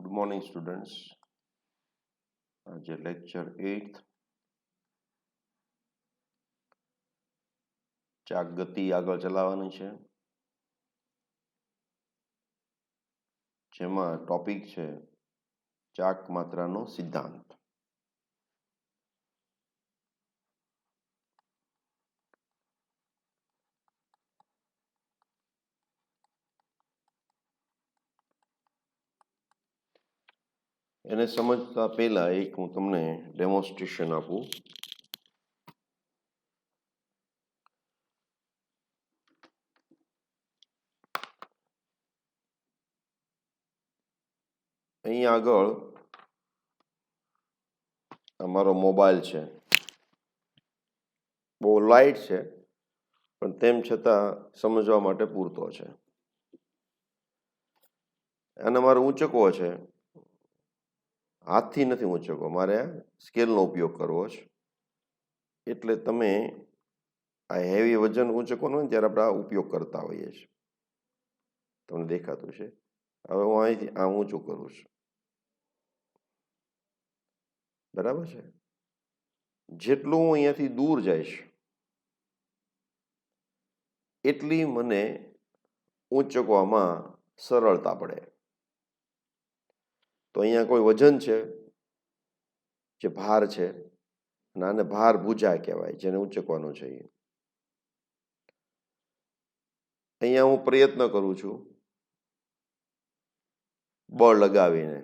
Good morning students. આજે lecture 8 ચાક ગતિ આગળ ચલાવવાની છે, જેમાં ટોપિક છે ચાક માત્રાનો સિદ્ધાંત. એને સમજતા પહેલા એક હું તમને ડેમોન્સ્ટ્રેશન આપું. અહીંયા આગળ અમારો મોબાઈલ છે, બહુ લાઇટ છે પણ તેમ છતાં સમજવા માટે પૂરતો છે. અને મારે ઊંચકવો છે, હાથથી નથી ઊંચકવો, મારે સ્કેલનો ઉપયોગ કરવો છે. એટલે તમે આ હેવી વજન ઊંચકવાનું હોય ને ત્યારે આપણે આ ઉપયોગ કરતા હોઈએ છીએ. તમને દેખાતું છે. હવે હું અહીંથી આ ઊંચું કરું છું, બરાબર છે. જેટલું હું અહીંયાથી દૂર જઈશ એટલી મને ઊંચકવામાં સરળતા પડે. તો અહીંયા કોઈ વજન છે, જે ભાર છે, અને આને ભાર ભુજા કહેવાય, જેને ઊંચકવાનું છે. અહીંયા હું પ્રયત્ન કરું છું બળ લગાવીને,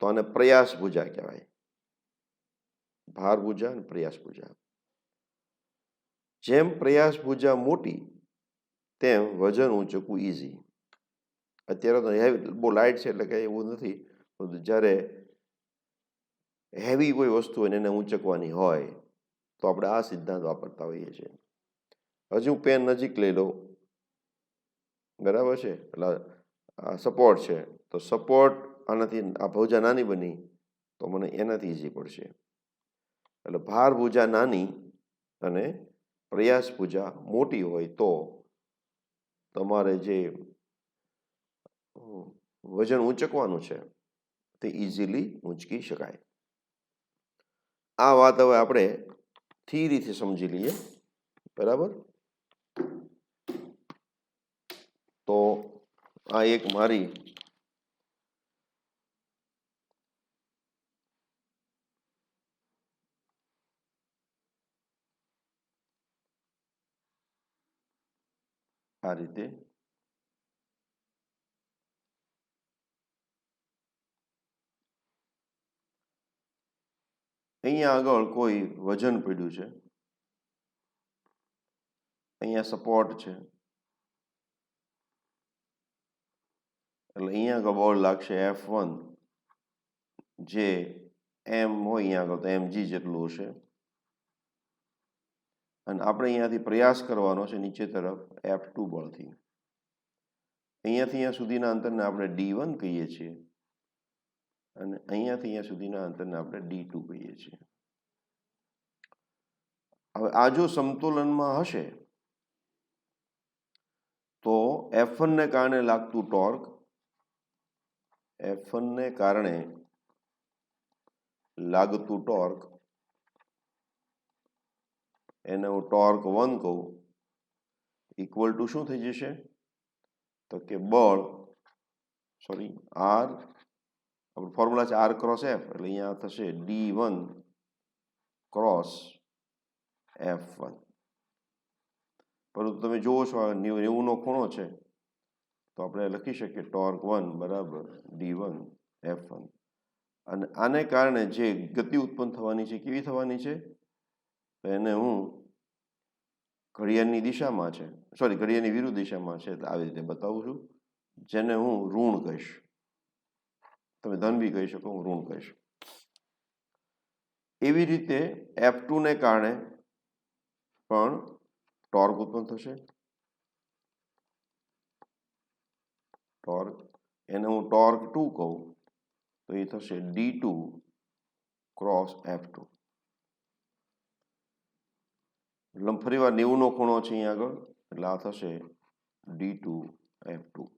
તો આને પ્રયાસ ભુજા કહેવાય. ભાર ભુજા અને પ્રયાસ ભુજા. જેમ પ્રયાસ ભુજા મોટી તેમ વજન ઊંચકવું ઈઝી. અત્યારે તો હેવી બહુ લાઇટ છે એટલે કંઈ એવું નથી. જ્યારે હેવી કોઈ વસ્તુ હોય એને ઊંચકવાની હોય તો આપણે આ સિદ્ધાંત વાપરતા હોઈએ છીએ. હજી હું પેન નજીક લઈ લઉં, બરાબર છે. એટલે આ સપોર્ટ છે, તો સપોર્ટ આનાથી આ ભુજા નાની બની તો મને એનાથી ઈઝી પડશે. એટલે ભાર ભુજા નાની અને પ્રયાસ ભુજા મોટી હોય તો તમારે જે વજન ઊંચકવાનું છે તે ઇઝીલી ઊંચકી શકાય. આ વાત હવે આપણે થિયરીથી સમજી લઈએ, બરાબર. તો આ એક મારી આ રીતે અહીંયા આગળ કોઈ વજન પડ્યું છે, અહીંયા સપોર્ટ છે, એટલે અહીંયા આગળ બળ લાગશે F1, જે એમ હોય અહીંયા આગળ તો mg જેટલું હશે. અને આપણે અહીંયાથી પ્રયાસ કરવાનો છે નીચે તરફ F2 બળથી. અહીંયાથી અહીંયા સુધીના અંતરને આપણે D1 કહીએ છીએ, અને અહીંયાથી અહીંયા સુધીના અંતરને આપણે D2 કહીએ છીએ. હવે આ જો સમતોલનમાં હશે તો F1 ને કારણે લાગતું ટોર્ક, F1 ને કારણે લાગતું ટોર્ક, એને હું ટોર્ક 1 કહું, ઇક્વલ ટુ શું થઈ જશે? તો કે બળ, સોરી, આર, આપણું ફોર્મ્યુલા છે આર ક્રોસ એફ, એટલે અહીંયા થશે D1 ક્રોસ F1. પરંતુ તમે જુઓ છો આ 90નો ખૂણો છે, તો આપણે લખી શકીએ ટોર્ક 1 બરાબર D1 F1. અને આને કારણે જે ગતિ ઉત્પન્ન થવાની છે કેવી થવાની છે? તો એને હું ઘડિયાળની દિશામાં છે, સોરી ઘડિયાળની વિરુદ્ધ દિશામાં છે, એટલે આવી રીતે બતાવું છું, જેને હું ઋણ કહીશ. તમે ધન બી કહી શકો, હું ઋણ કહીશ. એવી રીતે F2 ને કારણે પણ ટોર્ક ઉત્પન્ન થશે. ટોર્ક, એને હું ટોર્ક 2 કહું તો એ થશે D2 ક્રોસ F2. એટલે ફરી વાર 90નો ખૂણો છે અહીંયા આગળ, એટલે આ થશે D2 F2.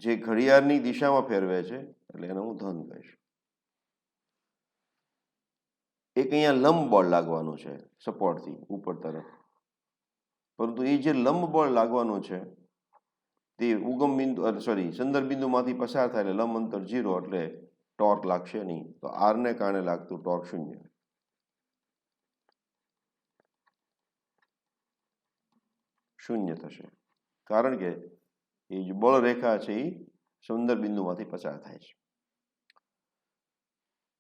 જે ઘડિયાળની દિશામાં ફેરવે છે એટલે એને હું ધન કહીશ. એક અહીંયા લંબ બળ લાગવાનું છે સપોર્ટથી ઉપર તરફ, પરંતુ એ જે લંબ બળ લાગવાનું છે તે ઉગમ બિંદુ સંદર્ભ બિંદુમાંથી પસાર થાય એટલે લંબ અંતર 0 એટલે ટોર્ક લાગશે નહીં. તો આરને કારણે લાગતું ટોર્ક 0. શૂન્ય થશે, કારણ કે એ જે બળ રેખા છે એ સંદર્ભ બિંદુમાંથી પસાર થાય છે.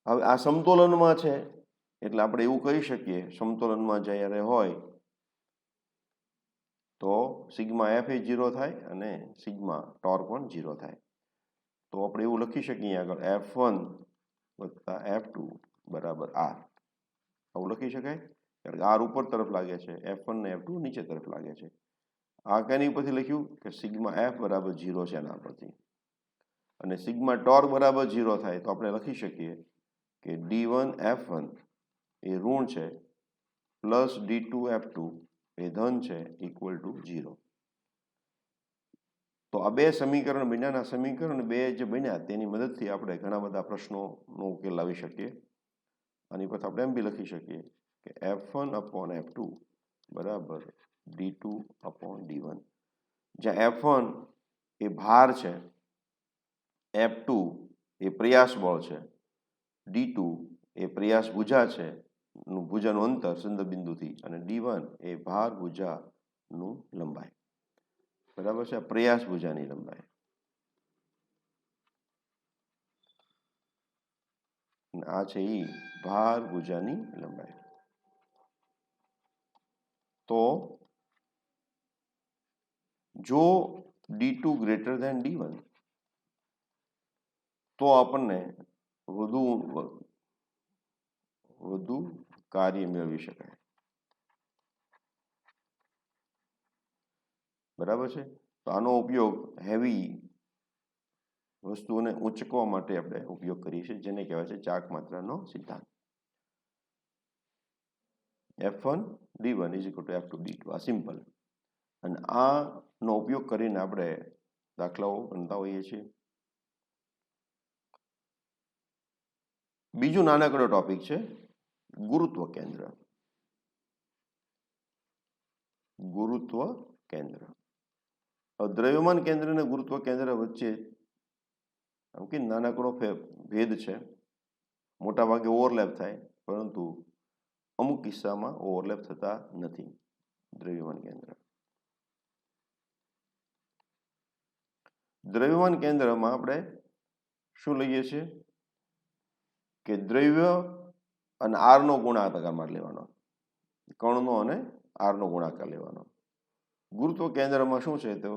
હવે આ સમતોલનમાં છે એટલે આપણે એવું કહી શકીએ, સમતોલનમાં જ્યારે હોય તો સિગ્મા એફ એ 0 થાય અને સિગ્મા ટોર્ક પણ 0 થાય. તો આપણે એવું લખી શકીએ આગળ F1 વત્તા F2 બરાબર આર. આવું લખી શકાય, કારણ કે આર ઉપર તરફ લાગે છે, F1 ને F2 નીચે તરફ લાગે છે. આ કેની ઉપરથી લખ્યું કે સિગ્મા એફ બરાબર 0 છે એના પરથી. અને સિગ્મા ટોર્ક બરાબર 0 થાય તો આપણે લખી શકીએ કે D1 F1 એ ઋણ છે પ્લસ D2 F2 એ ધન છે ઇક્વલ ટુ 0. તો આ બે સમીકરણ બન્યાના સમીકરણ બે જે બન્યા તેની મદદથી આપણે ઘણા બધા પ્રશ્નોનો ઉકેલ લાવી શકીએ. આની પર આપણે એમ બી લખી શકીએ કે F1 અપોન F2 બરાબર D2 અપોન D1, જ્યાં F1 એ ભાર છે, F2 એ પ્રયાસ બળ છે, D2 એ પ્રયાસ ભુજા છે ભુજાનું અંતર સંદર્ભ બિંદુથી, અને D1 એ ભાર ભુજાનું લંબાઈ. બરાબર છે, પ્રયાસ ભુજાની લંબાઈ. આ છે એ ભાર ભુજાની લંબાઈ. તો જો D2 ગ્રેટર ધેન D1 તો આપણને વધુ કાર્ય મેળવી શકાય. બરાબર છે. તો આનો ઉપયોગ હેવી વસ્તુઓને ઉંચકવા માટે આપણે ઉપયોગ કરીએ છીએ, જેને કહેવાય છે ચાક માત્રાનો સિદ્ધાંત. F1 D1 is equal to F2 D2. આ સિમ્પલ. અને આનો ઉપયોગ કરીને આપણે દાખલાઓ ગણતા હોઈએ છીએ. બીજું નાનકડો ટોપિક છે ગુરુત્વ કેન્દ્ર. ગુરુત્વ કેન્દ્ર. દ્રવ્યમાન કેન્દ્ર અને ગુરુત્વ કેન્દ્ર વચ્ચે આમ કે નાનકડો ભેદ છે. મોટા ભાગે ઓવરલેપ થાય, પરંતુ અમુક કિસ્સામાં ઓવરલેપ થતા નથી. દ્રવ્યમાન કેન્દ્ર, દ્રવ્યમાન કેન્દ્રમાં આપણે શું લઈએ છીએ કે દ્રવ્ય અને આરનો ગુણાકાર લેવાનો, કણનો અને આરનો ગુણાકાર લેવાનો. ગુરુત્વ કેન્દ્રમાં શું છે તો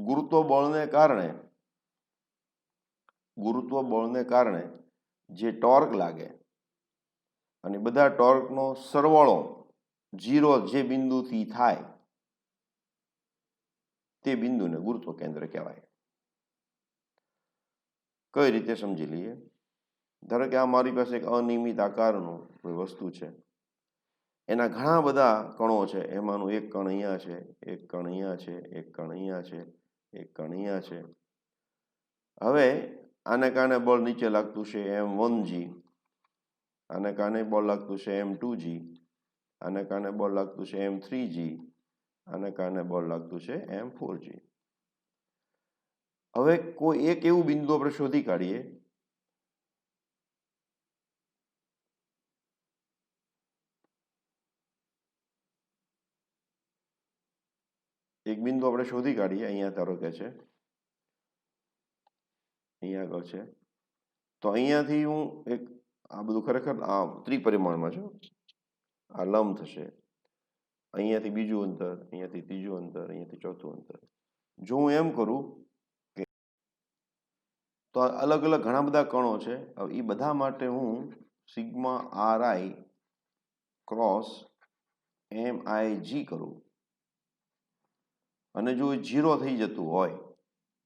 ગુરુત્વ બળને કારણે જે ટોર્ક લાગે અને બધા ટોર્કનો સરવાળો 0 જે બિંદુથી થાય તે બિંદુને ગુરુત્વ કેન્દ્ર કહેવાય. કઈ રીતે સમજી લઈએ. ધારો કે આ મારી પાસે એક અનિયમિત આકારનું કોઈ વસ્તુ છે, એના ઘણા બધા કણો છે, એમાંનું એક કણ અહીંયા છે, એક કણ અહીંયા છે, એક કણ અહીંયા છે, એક કણ અહીંયા છે. હવે આને કારણે બળ નીચે લાગતું છે M1G, આને કારણે બળ લાગતું છે M2G, આને કારણે બળ લાગતું છે M3G, આને કારણે બળ લાગતું છે M4G. હવે કોઈ એક એવું બિંદુ આપણે શોધી કાઢીએ અહીંયા ધારો કે છે અહીંયા આગળ છે, તો અહીંયાથી હું એક આ બધું ખરેખર આ ત્રિપરિમાણમાં છે, આ લંબ થશે, અહીંયાથી બીજું અંતર, અહીંયાથી ત્રીજું અંતર, અહીંયાથી ચોથું અંતર. જો હું એમ કરું કે તો અલગ અલગ ઘણા બધા કણો છે, એ બધા માટે હું સિગ્મા RI ક્રોસ MIG કરું અને જો 0 થઈ જતું હોય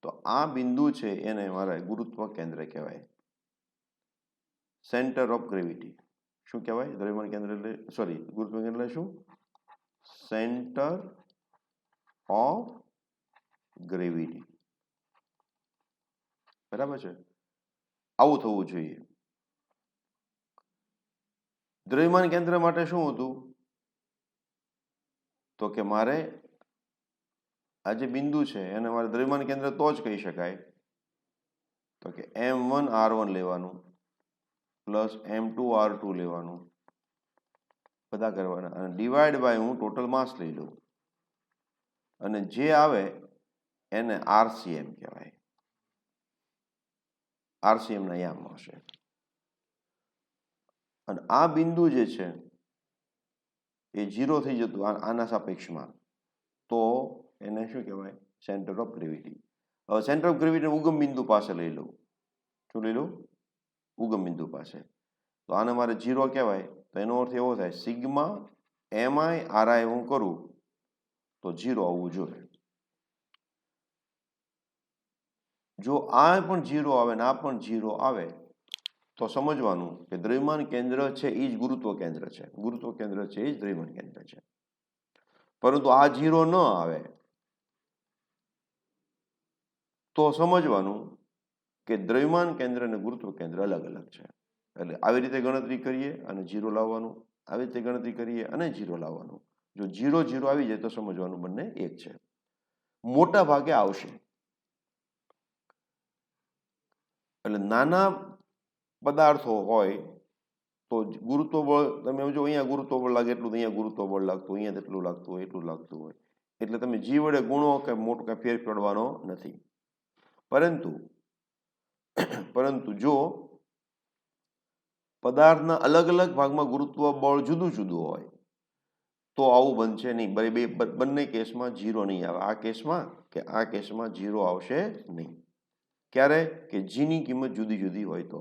તો આ બિંદુ છે એને મારા ગુરુત્વ કેન્દ્ર કહેવાય, સેન્ટર ઓફ ગ્રેવિટી. શું કહેવાય? દ્રવ્યમાન કેન્દ્ર એટલે ગુરુત્વ કેન્દ્ર એટલે શું? Centre of gravity. બરાબર છે, આવું થવું જોઈએ. દ્રવ્યમાન કેન્દ્ર માટે શું હતું તો કે મારે આ જે બિંદુ છે એને મારે દ્રવ્યમાન કેન્દ્ર તો જ કહી શકાય તો કે M1R1 લેવાનું પ્લસ M2R2 લેવાનું બધા કરવાના અને ડિવાઈડ બાય હું ટોટલ માસ લઈ લઉં અને જે આવે એને RCM કહેવાય. RCM ના યામ હશે. અને આ બિંદુ જે છે એ 0 થઈ જતું આના સાપેક્ષમાં તો એને શું કહેવાય? Centre of gravity. હવે સેન્ટર ઓફ ગ્રેવિટી ઉગમ બિંદુ પાસે લઈ લઉં. શું લઈ લઉં? ઉગમ બિંદુ પાસે. તો આને મારે 0 કહેવાય તો એનો અર્થ એવો થાય સિગ્મા MI RI હું કરું તો 0 આવવું જોઈએ. જો આ પણ 0 આવે ને આ પણ 0 આવે તો સમજવાનું કે દ્રવ્યમાન કેન્દ્ર છે એ જ ગુરુત્વ કેન્દ્ર છે. ગુરુત્વ કેન્દ્ર છે એ જ દ્રવ્યમાન કેન્દ્ર છે. પરંતુ આ 0 ન આવે તો સમજવાનું કે દ્રવ્યમાન કેન્દ્ર અને ગુરુત્વ કેન્દ્ર અલગ અલગ છે. એટલે આવી રીતે ગણતરી કરીએ અને 0 લાવવાનું, આવી રીતે ગણતરી કરીએ અને 0 લાવવાનું. જો 0 0 આવી જાય તો સમજવાનું બંને એક છે. મોટા ભાગે આવશે. એટલે નાના પદાર્થો હોય તો ગુરુત્વ બળ તમે જો અહીંયા ગુરુત્વ બળ લાગે એટલું અહીંયા ગુરુત્વ બળ લાગતું, અહીંયા એટલું લાગતું હોય એટલું લાગતું હોય એટલે તમે જી વડે ગુણો કે મોટો કાંઈ ફેર પડવાનો નથી. પરંતુ જો પદાર્થના અલગ અલગ ભાગમાં ગુરુત્વ બળ જુદું જુદું હોય તો આવું બનશે નહીં. બંને કેસમાં 0 નહીં આવે. આ કેસમાં કે આ કેસમાં 0 આવશે નહીં. ક્યારે? કે જીની કિંમત જુદી જુદી હોય તો.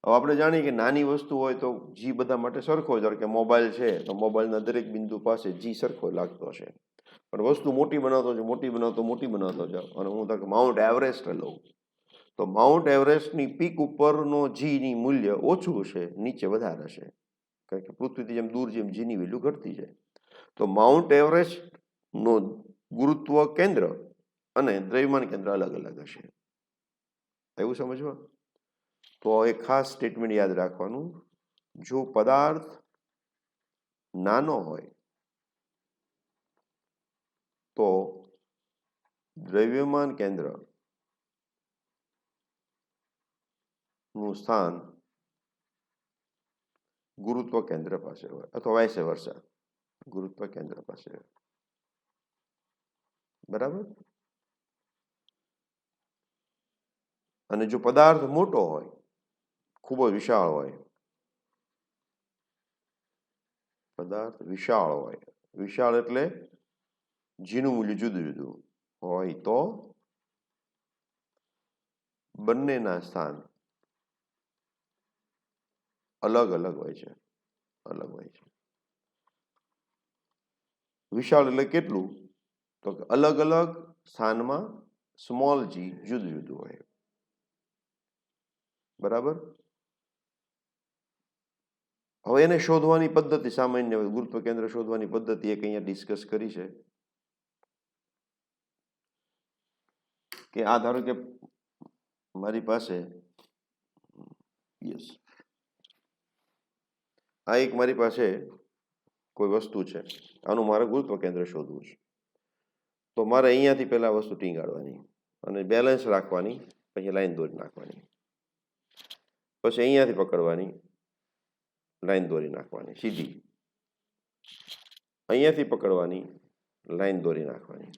હવે આપણે જાણીએ કે નાની વસ્તુ હોય તો જી બધા માટે સરખો જ. કે મોબાઈલ છે તો મોબાઈલના દરેક બિંદુ પાસે જી સરખો લાગતો હશે. પણ વસ્તુ મોટી બનાવતો જાઉં અને હું ધારો કે માઉન્ટ એવરેસ્ટ લઉં તો માઉન્ટ એવરેસ્ટની પીક ઉપરનો જીની મૂલ્ય ઓછું હશે, નીચે વધારે હશે. કારણ કે પૃથ્વીથી જેમ દૂર જેમ જીની વેલ્યુ ઘટતી જાય. તો માઉન્ટ એવરેસ્ટનો ગુરુત્વ કેન્દ્ર અને દ્રવ્યમાન કેન્દ્ર અલગ અલગ હશે. એવું સમજવા? તો એક ખાસ સ્ટેટમેન્ટ યાદ રાખવાનું, જો પદાર્થ નાનો હોય તો દ્રવ્યમાન કેન્દ્ર નું સ્થાન ગુરુત્વ કેન્દ્ર પાસે હોય અથવા વાઇસ વર્સા, ગુરુત્વ કેન્દ્ર પાસે હોય. બરાબર? અને જો પદાર્થ મોટો હોય, ખૂબ જ વિશાળ હોય, પદાર્થ વિશાળ હોય, વિશાળ એટલે જીનું મૂલ્ય જુદું જુદું હોય તો બંનેના સ્થાન અલગ અલગ હોય છે. અલગ હોય છે. વિશાળ એટલે કેટલું? તો અલગ અલગ સ્થાનમાં સ્મોલ જી જુદું જુદું હોય. બરાબર? હવે એને શોધવાની પદ્ધતિ સામાન્ય ગુરુત્વ કેન્દ્ર શોધવાની પદ્ધતિ એક અહીંયા ડિસ્કસ કરી છે કે આ ધારો કે મારી પાસે આ એક મારી પાસે કોઈ વસ્તુ છે, આનું મારે ગુરુત્વ કેન્દ્ર શોધવું છે. તો મારે અહીંયાથી પહેલા વસ્તુ ટીંગાડવાની અને બેલેન્સ રાખવાની, પછી લાઈન દોરી નાખવાની, પછી અહીંયાથી પકડવાની, લાઈન દોરી નાખવાની સીધી, અહીંયાથી પકડવાની, લાઈન દોરી નાખવાની.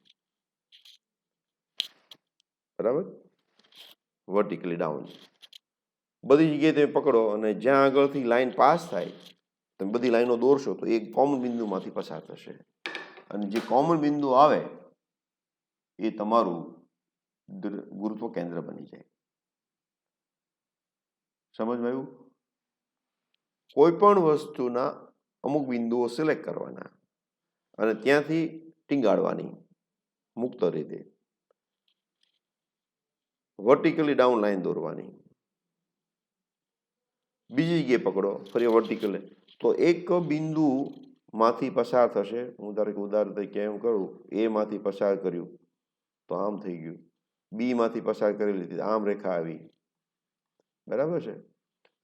બરાબર? વર્ટિકલી ડાઉન બધી જગ્યાએ તમે પકડો અને જ્યાં આગળથી લાઈન પાસ થાય તમે બધી લાઈનો દોરશો તો એક કોમન બિંદુમાંથી પસાર થશે અને જે કોમન બિંદુ આવે એ તમારું ગુરુત્વ કેન્દ્ર બની જાય. સમજમાં આવ્યું? કોઈ પણ વસ્તુના અમુક બિંદુઓ સિલેક્ટ કરવાના અને ત્યાંથી ટીંગાડવાની મુક્ત રીતે, વર્ટિકલી ડાઉન લાઈન દોરવાની, બીજી જગ્યાએ પકડો ફરી વર્ટિકલ તો એક બિંદુમાંથી પસાર થશે. હું ધારો કે ઉદાહરણ તરીકે એમ કરું, એ માંથી પસાર કર્યું તો આમ થઈ ગયું, બી માંથી પસાર કરી લીધી, આમ રેખા આવી, બરાબર છે.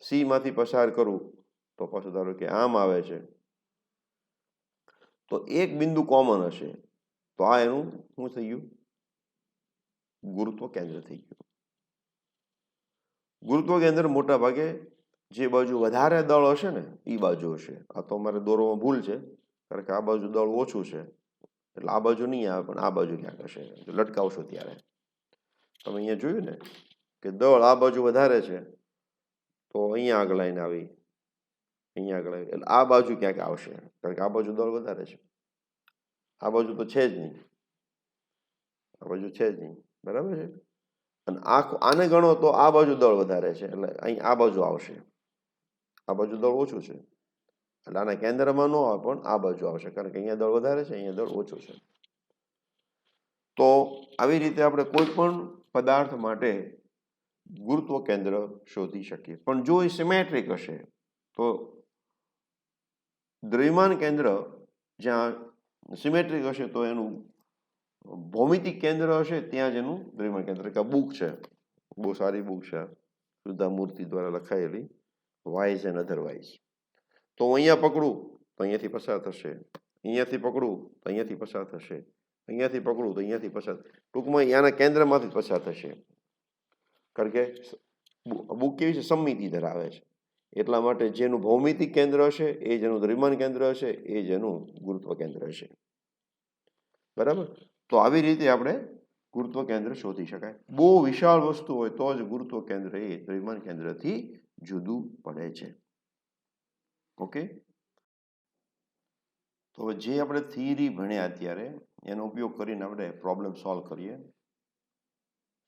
સી માંથી પસાર કરું તો પાછું ધારો કે આમ આવે છે, તો એક બિંદુ કોમન હશે, તો આ એનું શું થઈ ગયું? ગુરુત્વ કેન્દ્ર થઈ ગયું. ગુરુત્વ કેન્દ્ર મોટા ભાગે જે બાજુ વધારે દળ હશે ને એ બાજુ હશે. આ તો અમારે દોરવામાં ભૂલ છે, કારણ કે આ બાજુ દળ ઓછું છે, એટલે આ બાજુ નહીં આવે, પણ આ બાજુ ક્યાંક હશે. લટકાવશો ત્યારે તમે અહીંયા જોયું ને કે દળ આ બાજુ વધારે છે, તો અહીંયા આગળ આવીને આવી, અહીંયા આગળ આવી, એટલે આ બાજુ ક્યાંક આવશે, કારણ કે આ બાજુ દળ વધારે છે. આ બાજુ તો છે જ નહીં, આ બાજુ છે જ નહીં, બરાબર છે. અને આને ગણો તો આ બાજુ દળ વધારે છે, એટલે અહીં આ બાજુ આવશે. આ બાજુ દળ ઓછું છે, એટલે આના કેન્દ્રમાં ન આવે, પણ આ બાજુ આવશે, કારણ કે અહીંયા દળ વધારે છે, અહીંયા દળ ઓછું છે. તો આવી રીતે આપણે કોઈ પણ પદાર્થ માટે ગુરુત્વ કેન્દ્ર શોધી શકીએ. પણ જો એ સિમેટ્રિક હશે તો દ્રવ્યમાન કેન્દ્ર જ્યાં સિમેટ્રિક હશે તો એનું ભૌમિતિક કેન્દ્ર હશે ત્યાં જ એનું દ્રવ્યમાન કેન્દ્ર. કે બુક છે, બહુ સારી બુક છે, સુધા મૂર્તિ દ્વારા લખાયેલી, વાઇઝ એન્ડ અધરવાઇઝ. તો હું અહીંયા પકડું તો અહીંયાથી પસાર થશે, અહીંયાથી પકડું તો અહીંયાથી પસાર થશે, અહીંયાથી પકડું તો અહીંયાથી પસાર, ટૂંકમાં અહીંયાના કેન્દ્રમાંથી પસાર થશે. કારણ કે બુક કેવી છે? સમમિતિ ધરાવે છે, એટલા માટે જેનું ભૌમિતિક કેન્દ્ર હશે એ જેનું દ્રવ્યમાન કેન્દ્ર હશે એ જેનું ગુરુત્વ કેન્દ્ર હશે, બરાબર. તો આવી રીતે આપણે ગુરુત્વ કેન્દ્ર શોધી શકાય. બહુ વિશાળ વસ્તુ હોય તો જ ગુરુત્વ કેન્દ્ર એ દ્રવ્યમાન કેન્દ્રથી જુદું પડે છે. ઓકે, તો જે આપણે થિયરી ભણ્યા અત્યારે એનો ઉપયોગ કરીને આપણે પ્રોબ્લેમ સોલ્વ કરીએ.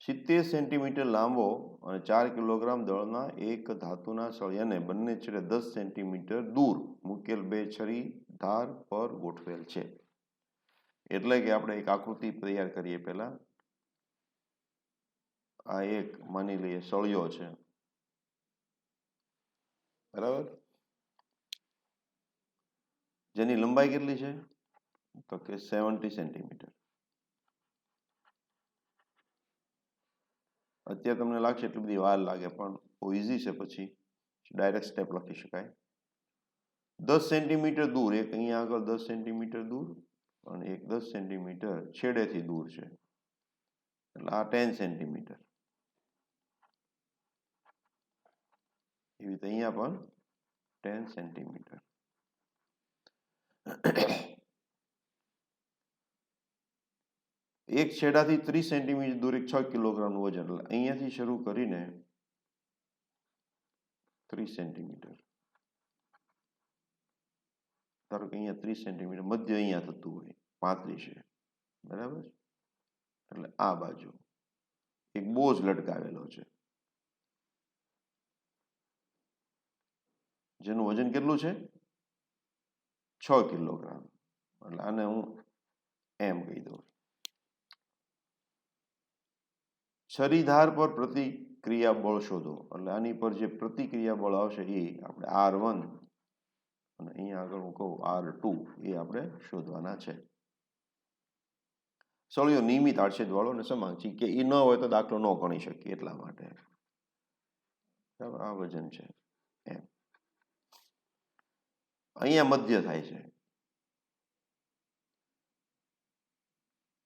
70 સેન્ટીમીટર લાંબો અને 4 કિલોગ્રામ દળના એક ધાતુના સળિયાને બંને છેડે 10 સેન્ટીમીટર દૂર મૂકેલ બે છરી ધાર પર ગોઠવેલ છે. એટલે કે આપણે એક આકૃતિ તૈયાર કરીએ. પહેલા આ એક માની લઈએ સળિયો છે, બરાબર, જેની લંબાઈ કેટલી છે? તો કે 70 સેન્ટીમીટર. અત્યારે તમને લાગશે એટલી બધી વાર લાગે, પણ બહુ ઇઝી છે, પછી ડાયરેક્ટ સ્ટેપ લખી શકાય. 10 સેન્ટીમીટર દૂર, એક અહીંયા આગળ 10 સેન્ટીમીટર દૂર અને એક 10 સેન્ટીમીટર છેડેથી દૂર છે, એટલે આ 10 સેન્ટીમીટર. એવી રીતે અહીંયા પણ 10 સેન્ટીમીટર. એક છેડાથી 30 સેન્ટીમીટર દૂર એક 6 કિલોગ્રામનું વજન, એટલે અહીંયાથી શરૂ કરીને 30 સેન્ટીમીટર. ધારો કે અહીંયા 30 સેન્ટીમીટર, મધ્ય અહીંયા થતું હોય 35 છે, બરાબર. એટલે આ બાજુ એક બોજ લટકાવેલો છે, જેનું વજન કેટલું છે? 6 કિલોગ્રામ. એટલે આને હું એમ કહી દઉં. છરીધાર પર પ્રતિક્રિયા બળ શોધો, એટલે આની પર જે પ્રતિક્રિયા બળ આવશે એ આપણે R1 અને અહીંયા આગળ હું કહું R2 એ આપણે શોધવાના છે. સળિયો નિયમિત આડછેદ વાળો અને સમાન છે, કે એ ન હોય તો દાખલો ન ગણી શકીએ, એટલા માટે. બરાબર, આ વજન છે એમ. અહીંયા મધ્ય થાય છે,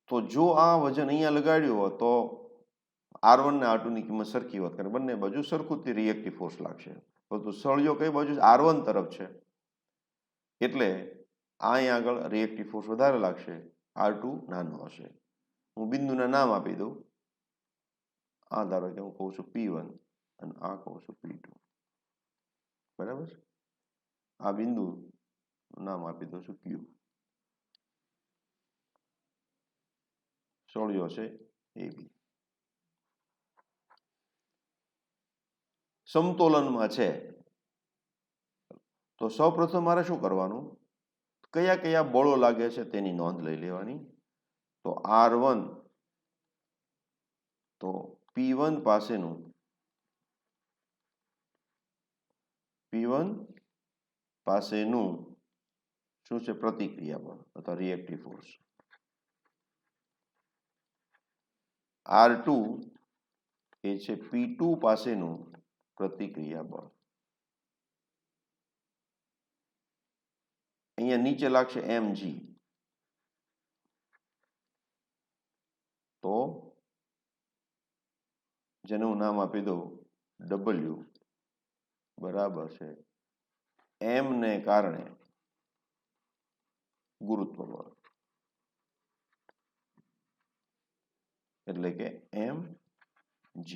તો જો આ વજન અહીંયા લગાડ્યું હોત તો R1 ને R2 ની કિંમત સરખી હોત, કારણ બંને બાજુ સરખું જ રિએક્ટિવ ફોર્સ લાગશે. તો સળિયો કઈ બાજુ R1 તરફ છે, એટલે અહીંયા આગળ રિએક્ટિવ ફોર્સ વધારે લાગશે, R2 નાનો હશે. હું બિંદુના નામ આપી દઉં. આ ધારો કે હું કહું છું P1 અને આ કહું છું P2, બરાબર. આ બિંદુ નામ આપી દઉં છું Q. સળિયો છે AB. સમતોલનમાં છે, તો સૌપ્રથમ મારે શું કરવાનું? કયા કયા બળો લાગે છે તેની નોંધ લઈ લેવાની. તો R1, તો P1 પાસેનું શું છે? પ્રતિક્રિયા બળ અથવા રિએક્ટિવ ફોર્સ. R2 એ છે P2 પાસેનું પ્રતિક્રિયા બળ. અહીંયા નીચે લાગશે mg, તો જેને હું નામ આપી દઉં W બરાબર છે m ને કારણે ગુરુત્વ બળ, એટલે કે mg.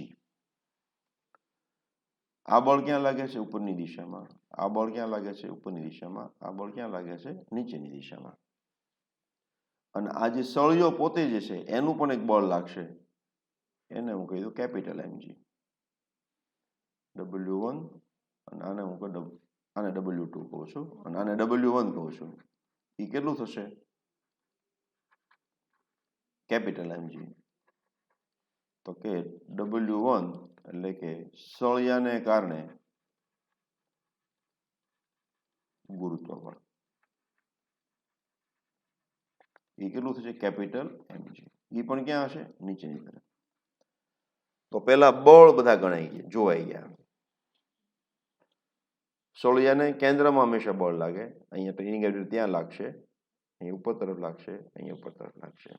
આ બળ ક્યાં લાગે છે? ઉપરની દિશામાં. આ બળ ક્યાં લાગે છે? ઉપરની દિશામાં. આ બળ ક્યાં લાગે છે? નીચેની દિશામાં. અને આ જે સળિયો પોતે જે છે એનું પણ એક બળ લાગશે, એને હું કહી દઉં કેપિટલ mg. W1 અને આને હું આને W2 કહું છું અને આને W1 કહું છું. એ કેટલું થશે? Capital mg. તો કે W1 એટલે કે સળિયાને કારણે ગુરુત્વ બળ. એ કેટલું થશે? Capital mg. એ પણ ક્યાં હશે? નીચેની તરફ. તો પેલા બળ બધા ગણાઈ ગયા, જોવાઈ ગયા. સળિયાને કેન્દ્રમાં હંમેશા બળ લાગે. અહીંયા તો એની ગ્રેવિટી ત્યાં લાગશે, અહીં ઉપર તરફ લાગશે, અહીં ઉપર તરફ લાગશે.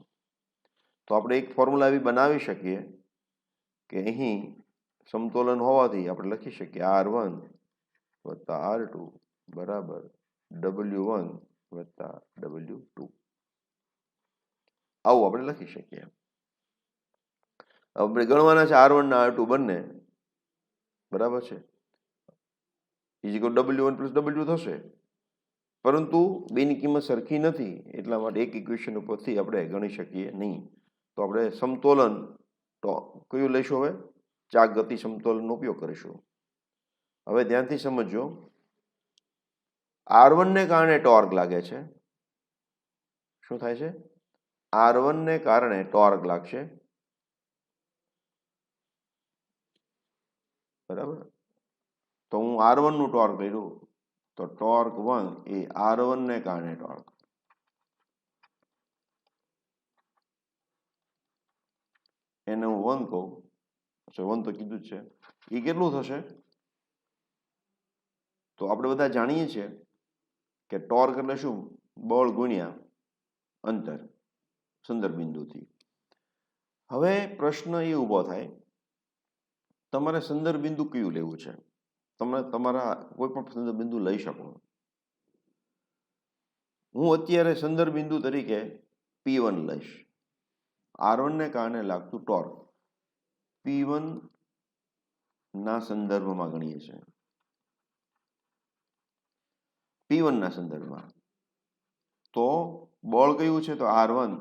તો આપણે એક ફોર્મ્યુલા એવી બનાવી શકીએ કે અહીં સમતોલન હોવાથી આપણે લખી શકીએ R1 વત્તા R2 બરાબર W1 વત્તા W2. આવું આપણે લખી શકીએ. આપણે ગણવાના છે R1 ના R2 બંને, બરાબર છે, W1 પ્લસ W થશે. પરંતુ બેની કિંમત સરખી નથી, એટલા માટે એક ઇક્વેશન ઉપરથી આપણે ગણી શકીએ નહીં. તો આપણે સમતોલન તો કયું લઈશું? હવે ચાક ગતિ સમતોલનનો ઉપયોગ કરીશું. હવે ધ્યાનથી સમજો. R1 ને કારણે ટોર્ક લાગે છે. શું થાય છે? R1 ને કારણે ટોર્ક લાગશે, બરાબર. તો હું R1 નું ટોર્ક લઈશું, તો ટોર્ક 1 એ R1 ને કારણે ટોર્ક, એને હું 1 કહું, 1 તો કીધું જ છે. એ કેટલું થશે? તો આપણે બધા જાણીએ છીએ કે ટોર્ક એટલે શું? બળ ગુણ્યા અંતર સંદર્ભ બિંદુથી. હવે પ્રશ્ન એ ઊભો થાય, તમારે સંદર્ભ બિંદુ કયું લેવું છે? તમે તમારા કોઈ પણ સંદર્ભ બિંદુ લઈ શકો. હું અત્યારે સંદર્ભ બિંદુ તરીકે P1 લઈશ. R1 ને કારણે લાગતું ટોર્ક P1 ના સંદર્ભમાં ગણીએ છીએ. P1 ના સંદર્ભમાં તો બળ કયું છે? તો R1.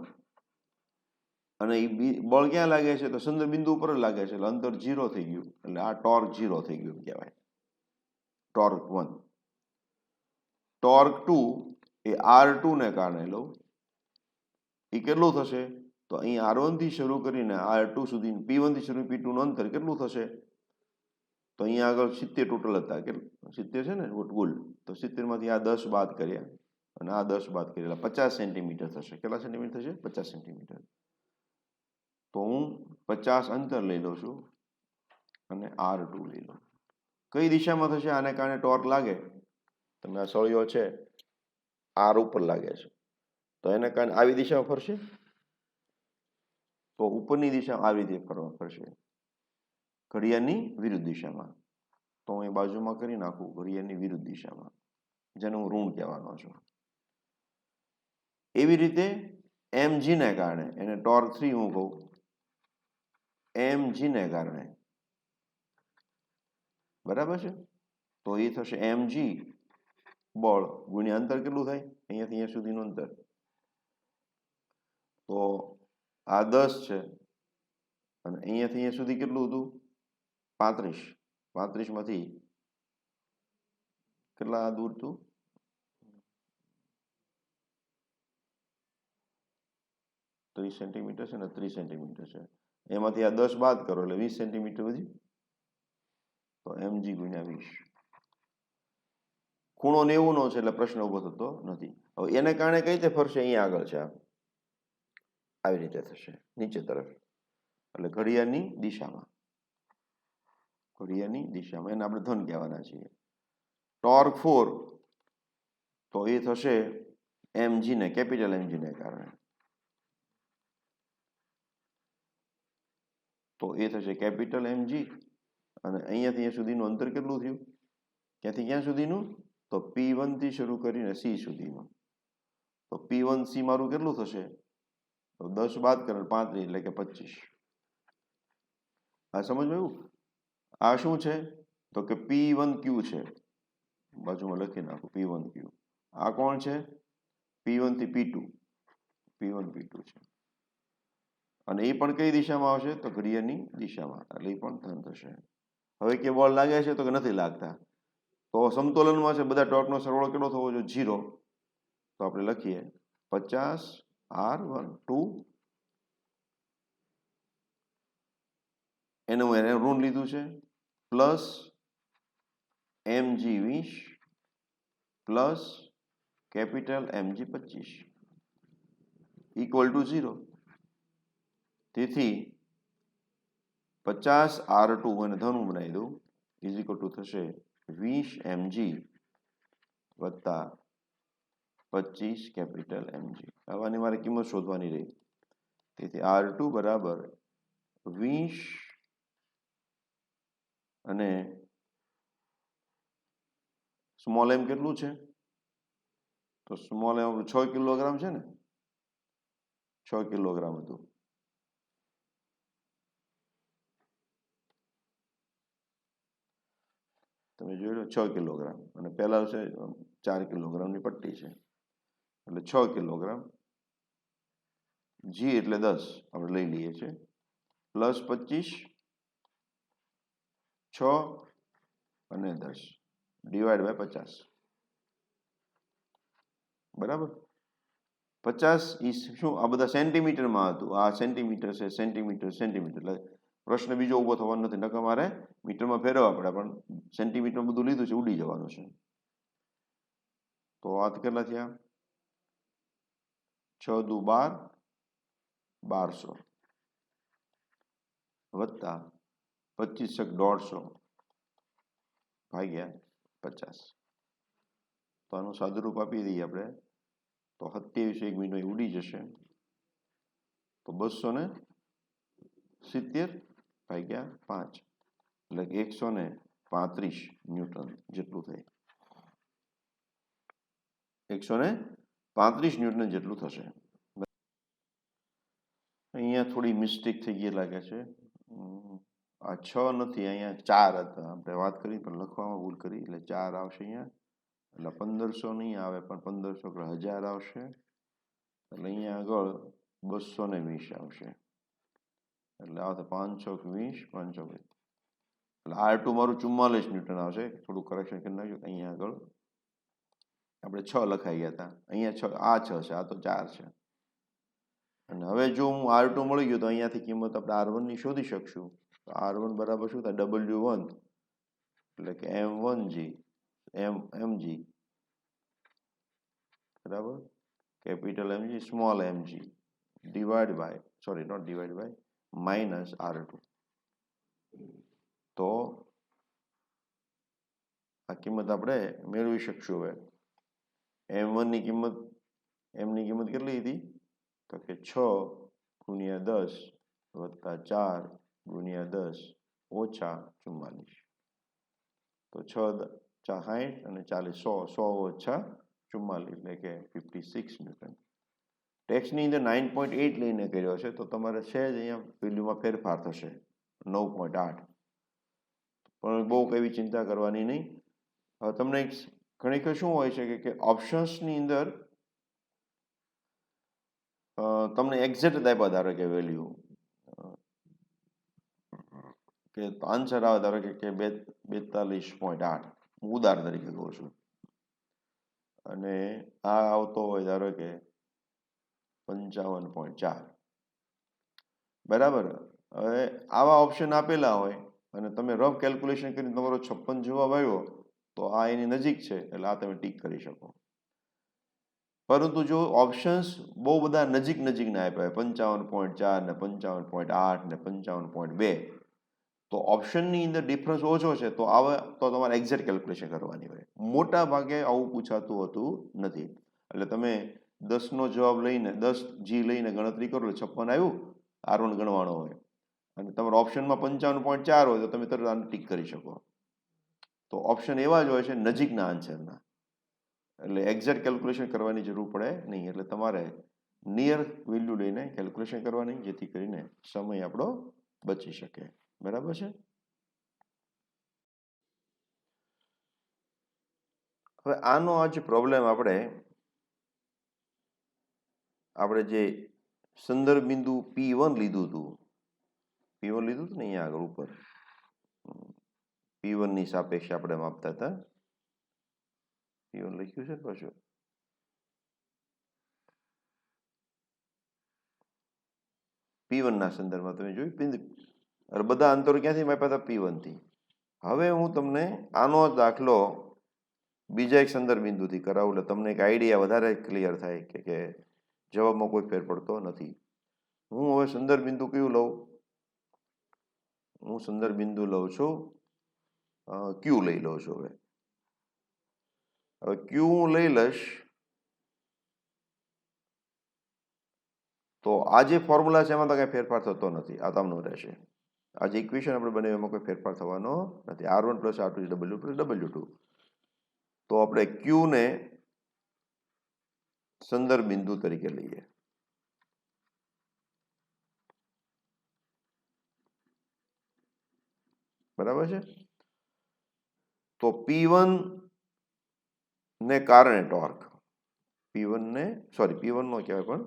અને એ બળ ક્યાં લાગે છે? તો સંદર્ભ બિંદુ ઉપર જ લાગે છે, એટલે અંતર 0 થઈ ગયું, એટલે આ ટોર્ક 0 થઈ ગયું કહેવાય. ટોર્ક 1. ટોર્ક 2 એ R2 ને કારણે લઉં, એ કેટલું થશે? તો અહીં R1 થી શરૂ કરીને R2 સુધી, P1 થી શરૂ P2 નું અંતર કેટલું થશે? તો અહીંયા આગળ 70 ટોટલ હતા, કેટલું 70 છે ને કુલ. તો 70 માંથી આ 10 બાદ કર્યા અને આ 10 બાદ કર્યા, 50 સેન્ટીમીટર થશે. કેટલા સેન્ટીમીટર થશે? 50 સેન્ટીમીટર. તો હું 50 અંતર લઈ લઉં છું અને R2 લઈ લઉં. કઈ દિશામાં થશે? આને કારણે ટોર્ક લાગે, તમે આ સળિયો છે R ઉપર લાગે છે, તો એને કારણે આવી દિશામાં ફરશે. તો ઉપરની દિશામાં આવી રીતે ફરશે, ઘડિયાળની વિરુદ્ધ દિશામાં. તો હું એ બાજુમાં કરી નાખું, ઘડિયાળની વિરુદ્ધ દિશામાં, જેને હું ઋણ કહેવાનો છું. એવી રીતે mg ને કારણે, એને ટોર્ક 3 હું કહું, mg ને કારણે, બરાબર છે. તો એ થશે mg બળ ગુણ્યા અંતર. કેટલું થાય? અહીંયાથી અહીંયા સુધીનું અંતર. તો આ 10 છે અને અહીંયાથી અહીંયા સુધી કેટલું હતું? 35. 35 માંથી કેટલા દૂર હતું? 30 સેન્ટીમીટર છે ને, 30 સેન્ટીમીટર છે. એમાંથી આ 10 બાદ કરો એટલે 20 સેન્ટીમીટર વધી. તો mg ગુણ્યા 20. ખૂણો 90 નો છે એટલે પ્રશ્ન ઉભો થતો નથી. હવે એને કારણે કઈ રીતે ફરશે? અહીંયા આગળ છે, આવી રીતે થશે નીચે તરફ. એટલે ઘડિયાળની દિશામાં એને આપણે ધન કહેવાના છીએ. ટોર્ક 4 તો એ થશે mg ને કેપિટલ mg ને કારણે, તો એ થશે કેપિટલ mg. અને અહીંયાથી અહીંયા સુધીનું અંતર કેટલું થયું, ક્યાંથી ક્યાં સુધીનું, તો P1 થી શરૂ કરીને C સુધીનું. તો P1C મારું કેટલું થશે, તો 10 બાદ કરે 35 એટલે કે 25. આ સમજવું. આ શું છે, તો કે P1Q છે, બાજુમાં લખી નાખું P1Q. આ કોણ છે, P1 થી P2, P1 P2 છે. અને એ પણ કઈ દિશામાં આવશે, તો ઘડિયાળની દિશામાં, એટલે એ પણ ધન થશે. હવે કે બળ લાગે છે તો કે નથી લાગતા, તો સમતોલનમાં છે, બધા ટોર્કનો સરવાળો કેટલો થવો જોઈએ, 0. તો આપણે લખીએ 50 R1 2, એનું એને ઋણ લીધું છે, plus mg 20 plus capital mg 25 equal to 0. તેથી 50 R2 અને ધન બનાવી દઉં ઇઝ ઇક્વલ ટુ થશે 20 mg વત્તા 25 કેપિટલ mg. આની મારે કિંમત શોધવાની રહી. તેથી R2 બરાબર 20 અને સ્મોલ m કેટલું છે, તો સ્મોલ m 6 કિલોગ્રામ છે ને, 6 કિલોગ્રામ હતું. તમે જોઈ લો 6 કિલોગ્રામ, અને પહેલા છે 4 કિલોગ્રામની પટ્ટી છે, એટલે 6 કિલોગ્રામ. g એટલે 10 આપણે લઈ લઈએ છીએ, પ્લસ 25, 6 અને 10 ડિવાઈડ બાય 50. બરાબર. 50 ઈ શું, આ બધા સેન્ટીમીટરમાં હતું, આ સેન્ટીમીટર છે, સેન્ટીમીટર સેન્ટીમીટર, એટલે પ્રશ્ન બીજો ઊભો થવાનો નથી, નકર મારે મીટરમાં ફેરવવા પડે, પણ સેન્ટીમીટર બધું લીધું છે, ઉડી જવાનું છે. તો આ કેટલા થયા, 6 દુ 12, 1200 વત્તા 25 150 ભાગ્યા 50. તો આનું સાદુરૂપ આપી દઈએ આપણે, તો 27 1 મિનિટ ઉડી જશે, તો 270 ભાગ્યા 5 એટલે 135 ન્યૂટન જેટલું થાય, 135 ન્યૂટન જેટલું થશે. અહીંયા થોડી મિસ્ટેક થઈ ગઈ લાગે છે, આ 6 નથી, અહીંયા 4 હતા, આપણે વાત કરી પણ લખવામાં ભૂલ કરી, એટલે 4 આવશે અહીંયા. એટલે 1500 નહીં આવે, પણ 1500 1000 આવશે, એટલે અહીંયા આગળ 220 આવશે, એટલે આવશે 520 520. એટલે R2 મારું 44 ન્યૂટન આવશે. થોડું કરેક્શન કરી નાખ્યું, અહીંયા આગળ આપણે 6 લખાઈ ગયા હતા, અહીંયા 6, આ 6 છે, આ તો 4 છે. અને હવે જો હું R2 મળી ગયું તો અહીંયાથી કિંમત આપણે R1 ની શોધી શકશું. તો R1 બરાબર શું થાય, W1 એટલે કે M1G mg બરાબર, capital mg small mg divide by, sorry not divide by, minus R2. તો આ કિંમત આપણે મેળવી શકશું. હવે M1 ની કિંમત, m ની કિંમત કેટલી હતી, તો કે 6 ગુણ્યા 10 વત્તા 4 ગુણ્યા 10 ઓછા 44. તો 6 60 અને 40 100 ઓછા 44 એટલે કે 56 ન્યૂટન. ટેક્સની અંદર 9.8 લઈને કર્યો છે, તો તમારે છે જ અહીંયા વેલ્યુમાં ફેરફાર થશે 9.8, પણ બહુ એવી ચિંતા કરવાની નહીં. હવે તમને ઘણી વખત શું હોય છે કે ઓપ્શન્સની અંદર તમને એક્ઝેક્ટ આપ્યા, ધારો કે વેલ્યુ કે આન્સર આવે ધારો કે 42.8, હું ઉદાહરણ તરીકે કહું છું, અને આ આવતો હોય ધારો કે 55.4, બરાબર. હવે આવા ઓપ્શન આપેલા હોય અને તમે રફ કેલ્ક્યુલેશન કરીને તમારો 56 જવાબ આવ્યો, તો આ એની નજીક છે, એટલે આ તમે ટીક કરી શકો. પણ બહુ એવી ચિંતા કરવાની નહીં. હવે તમને પરંતુ જો ઓપ્શન્સ બહુ બધા નજીકના આપ્યા હોય 55.4 ને 55.8 ને 55.2, તો ઓપ્શનની અંદર ડિફરન્સ ઓછો છે તો તમારે એક્ઝેક્ટ કેલ્ક્યુલેશન કરવાની હોય. મોટા ભાગે આવું પૂછાતું હોતું નથી. એટલે તમે 10નો જવાબ લઈને 10G લઈને ગણતરી કરો એટલે 56 આવ્યું, R1 ગણવાનો હોય, અને તમારા ઓપ્શનમાં 55.4 હોય તો તમે તરત આને ટીક કરી શકો. તો ઓપ્શન એવા જ હોય છે નજીકના આન્સરના, એટલે એક્ઝેક્ટ કેલ્ક્યુલેશન કરવાની જરૂર પડે નહીં. એટલે તમારે નિયર વેલ્યુ લઈને કેલ્ક્યુલેશન કરવાની, જેથી કરીને સમય આપણો બચી શકે. બરાબર છે. હવે આનો આ જે પ્રોબ્લેમ આપણે જે સંદર્ભ બિંદુ P1 લીધું હતું ને અહીંયા આગળ ઉપર P1 ની સાપેક્ષે આપણે માપતા હતા. P1 લખ્યું છે પાછું. P1 ના સંદર્ભમાં તમે જોયું બધા અંતરો ક્યાંથી માપ્યા હતા? P1 થી. હવે હું તમને આનો દાખલો બીજા એક સંદર્ભ બિંદુથી કરાવું એટલે તમને એક આઈડિયા વધારે ક્લિયર થાય કે જવાબમાં કોઈ ફેર પડતો નથી. હું હવે સંદર્ભ બિંદુ કયું લઉં? હું સંદર્ભ બિંદુ લઉં છું Q લઈ લઉં છું. હવે Q હું લઈ લઈશ તો આ જે ફોર્મ્યુલા છે એમાં તો કઈ ફેરફાર થતો નથી, આ તમને રહેશે. આ જે ઇક્વેશન આપણે બનાવ્યું એમાં કોઈ ફેરફાર થવાનો નથી. R1 + R2 = W + W2. તો આપણે Q ને સંદર્ભ બિંદુ તરીકે લઈએ. બરાબર છે. તો P1 ને કારણે ટોર્ક, P1 નો કહેવાય પણ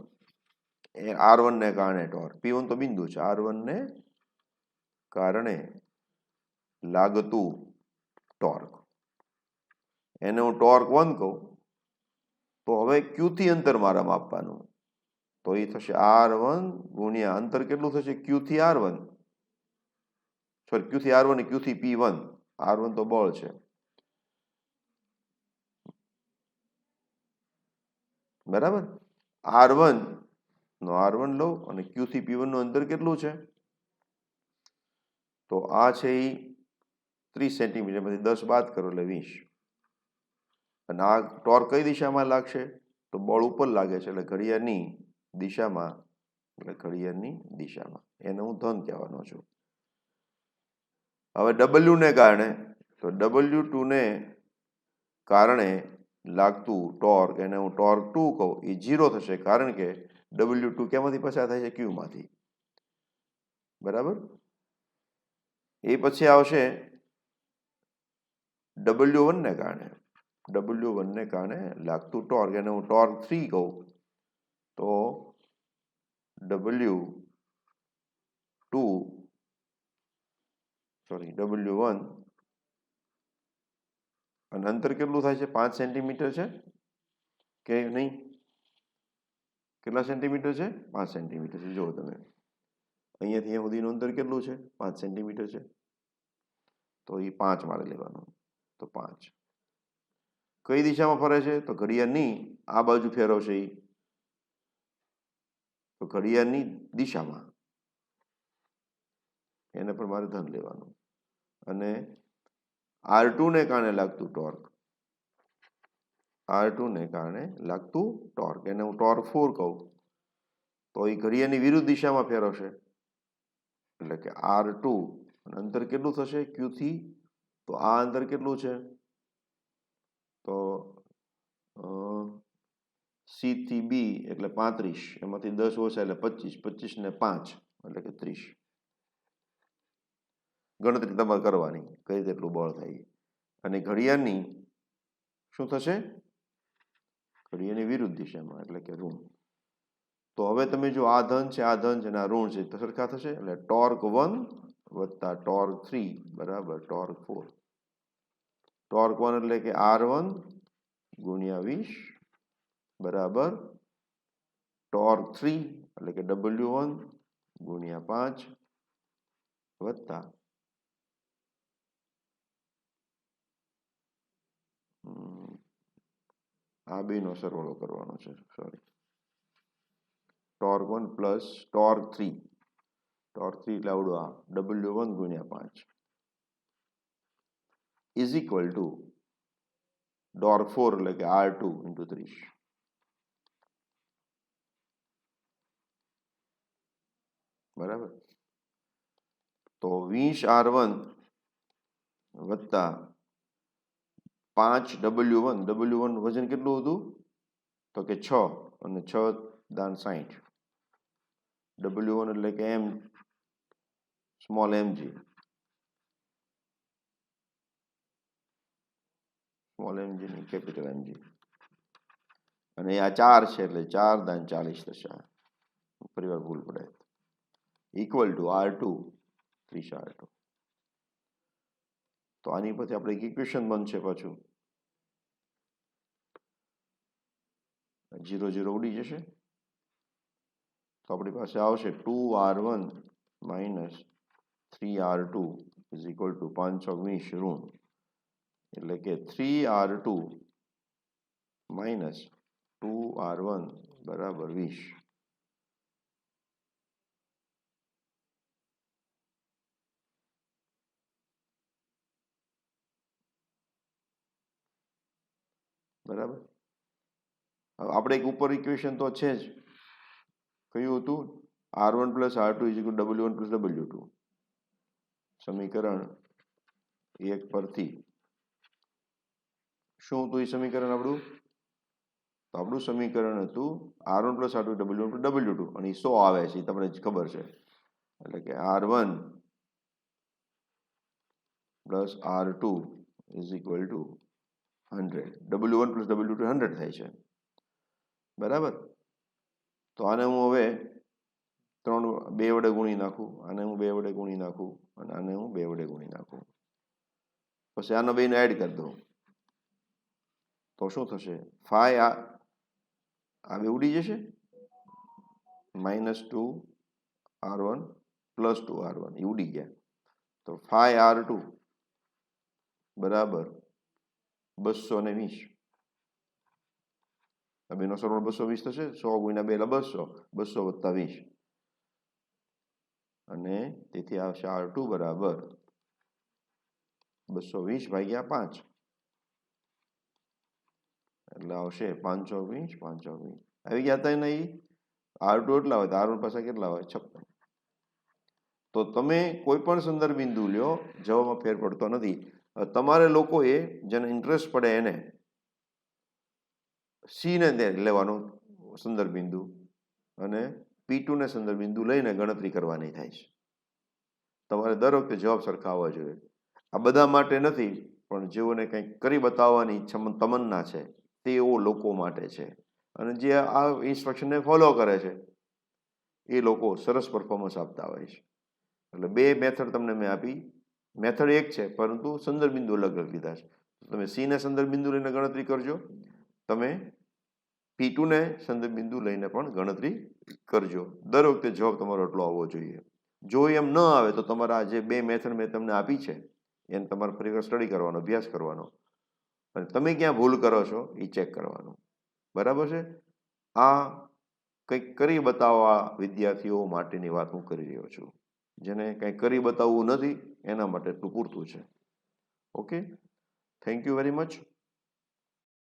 R1 ને કારણે ટોર્ક, P1 તો બિંદુ છે, R1 ને કારણે લાગતું ટોર્ક, એને હું ટોર્ક 1 કહું. તો હવે Q થી અંતર મારા માપવાનું, તો એ થશે R1 ગુણ્યા અંતર કેટલું થશે? Q થી R1, Q થી R1 અને Q થી P1. R1 તો બળ છે, બરાબર. R1 નો R1 લઉં અને Q થી P1 નું અંતર કેટલું છે? તો આ છે એ 30 સેન્ટીમીટર, માંથી 10 બાદ કરો એટલે 20. અને આ ટોર્ક કઈ દિશામાં લાગશે? તો બળ ઉપર લાગે છે એટલે ઘડિયાળની દિશામાં, એને હું ધન કહેવાનો છું. હવે W ને કારણે, તો W2 ને કારણે લાગતું ટોર્ક, એને હું ટોર્ક 2 કહું, એ 0 થશે, કારણ કે W2 કેમાંથી પસાર થાય છે? Q માંથી. બરાબર. એ પછી આવશે W1 ને કારણે લાગતું ટોર્ક, એને હું ટોર્ક 3 કહું. તો W1 અને અંતર કેટલું થાય છે? 5 સેન્ટીમીટર છે કે નહીં? કેટલા સેન્ટીમીટર છે? 5 સેન્ટીમીટર છે. જુઓ તમે, અહીંયાથી અહીંયા સુધીનું અંતર કેટલું છે? 5 સેન્ટીમીટર છે. તો એ 5 મારે લેવાનું. તો 5 કઈ દિશામાં ફરે છે? તો ઘડિયાળની આ બાજુ ફેરવશે, તો ઘડિયાળની દિશામાં, એને પણ મારે ધન લેવાનું. અને R2 ને કારણે લાગતું ટોર્ક, એને હું ટોર્ક 4 કહું. તો એ ઘડિયાળની વિરુદ્ધ દિશામાં ફેરવશે, એટલે કે R2 અંતર કેટલું થશે Q થી? તો આ અંતર કેટલું છે? તો C થી B એટલે 35, એમાંથી 10 ઓછા એટલે 25, 25 ને 5 એટલે કે 30. ગણતરી તમારે કરવાની કઈ રીતે એટલું બળ થાય. અને ઘડિયાળની શું થશે? ઘડિયાળની વિરુદ્ધ દિશામાં, એટલે કે ઋણ. તો હવે તમે જો આ ધન છે, આ ધન છે અને આ ઋણ છે, તો સરખા થશે. એટલે ટોર્ક 1 વત્તા ટોર્ક 3 બરાબર ટોર્ક 4. ટોર્ક 1 એટલે કે R1 ગુણ્યા 20 બરાબર ટોર્ક 3 એટલે કે W1 ગુણ્યા 5 વત્તા આ બેનો સરવાળો કરવાનો છે, sorry, torque 1 plus torque 3, torque 3 એટલે આવડું આ W1 ગુણ્યા 5 ઇઝ ઇક્વલ ટુ ટોર્ક 4 એટલે કે R2 ઇન્ટુ 30. બરાબર. તો 20 R1 વત્તા 5 W1, W1 વજન કેટલું હતું તો કે 6 અને 6 દાન 60, W1 એટલે કે M small mg, small mg ની કેપિટલ mg, અને આ 4 છે એટલે 4 દાન 40 થશે, ફરીવાર ભૂલ પડે, ઇક્વલ ટુ R2 30 R2. તો આની પછી આપણે એક ઇક્વેશન બનશે, પાછું 0 0 ઉડી જશે, તો આપણી પાસે આવશે 2R1 minus 3R2 is equal to 520 ઋણ, એટલે કે 3R2 માઇનસ 2R1 બરાબર 20. બરાબર. આપણે એક ઉપર ઇક્વેશન તો છે જ, કયું હતું, R1 plus R2 is equal W1 plus W2, સમીકરણ 1 પરથી શું હતું એ સમીકરણ આપણું, તો આપણું સમીકરણ હતું R1 plus R2 W1 plus W2, અને એ 100 આવે છે, એ તમને ખબર છે, એટલે કે R1 plus R2 is equal to 100, W1 plus W2 100 થાય છે. બરાબર. તો આને હું હવે 2 વડે ગુણી નાખું, આને હું 2 વડે ગુણી નાખું, અને આને હું 2 વડે ગુણી નાખું, પછી આનો બેને એડ કરી દઉં, તો શું થશે, 5 આ બે ઉડી જશે, -2R1 પ્લસ 2R1 એ ઉડી ગયા, તો 5R2 બરાબર 220, આ બેનો સરવાળો 220 થશે, 100 ગુણ્યા 2 એટલે 200, 200 વત્તા 20, અને તેથી આવશે R2 બરાબર 220 ભાગ્યા 5, એટલે આવશે 520, 520 આવી ગયા હતા ને. R2 એટલા હોય તો R1 પાસે કેટલા હોય, 56. તો તમે કોઈ પણ સંદર્ભ બિંદુ લ્યો, જવાબમાં ફેર પડતો નથી. તમારે લોકોએ જેને ઇન્ટરેસ્ટ પડે એને સી ને લેવાનો સંદર્ભ બિંદુ, અને P2 ને સંદર્ભ બિંદુ લઈને ગણતરી કરવાની થાય છે. તમારે દર વખતે જવાબ સરખા આવવા જોઈએ. આ બધા માટે નથી, પણ જેઓને કંઈક કરી બતાવવાની તમન્ના છે તેઓ લોકો માટે છે, અને જે આ ઇન્સ્ટ્રક્શનને ફોલો કરે છે એ લોકો સરસ પરફોર્મન્સ આપતા હોય છે. એટલે 2 મેથડ તમને મેં આપી, મેથડ એક છે પરંતુ સંદર્ભ બિંદુ અલગ અલગ લીધા છે. તમે સી ને સંદર્ભ બિંદુ લઈને ગણતરી કરજો, તમે P2 ને સંદર્ભ બિંદુ લઈને પણ ગણતરી કરજો. દર વખતે જવાબ તમારો એટલો આવવો જોઈએ. જો એમ ન આવે તો તમારા જે 2 મેથડ મેં તમને આપી છે એને તમારે ફરીવાર સ્ટડી કરવાનો, અભ્યાસ કરવાનો, અને તમે ક્યાં ભૂલ કરો છો એ ચેક કરવાનું. બરાબર છે. આ કંઈક કરી બતાવવા વિદ્યાર્થીઓ માટેની વાત હું કરી રહ્યો છું. જેને કંઈ કરી બતાવવું નથી એના માટે એટલું પૂરતું છે. Okay, thank you very much.